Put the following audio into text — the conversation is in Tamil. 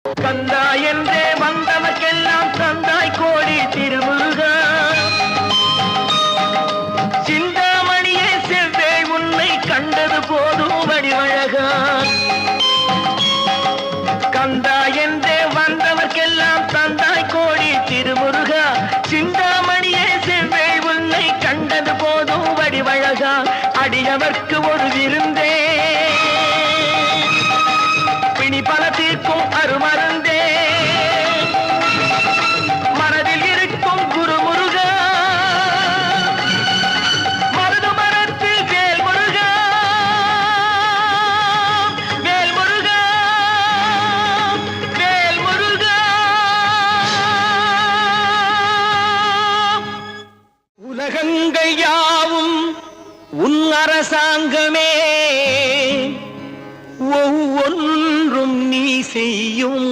கந்தா என்றே வந்தவர்க்கெல்லாம் தந்தாய் கோடி திருமுருகா. சிந்தாமணியே செவ்வே உன்னை கண்டது போதும் வடிவழகா. கந்தா என்றே வந்தவர்க்கெல்லாம் தந்தாய் கோடி திருமுருகா. சிந்தாமணியே செவ்வே உன்னை கண்டது போதும் வடிவழகா. அடியவர்க்கு ஒரு விருந்தே பிணி பல தீர்க்கும் அருமருந்தே மனதில் இருக்கும் குருமுருகா. மருது மரத்தில் வேல் முருகா, வேல் முருகா, வேல் முருகா. உலகங்கள் யாவும் உன் அரசாங்கமே, ஒவ்வொன்றும் நீ செய்யும்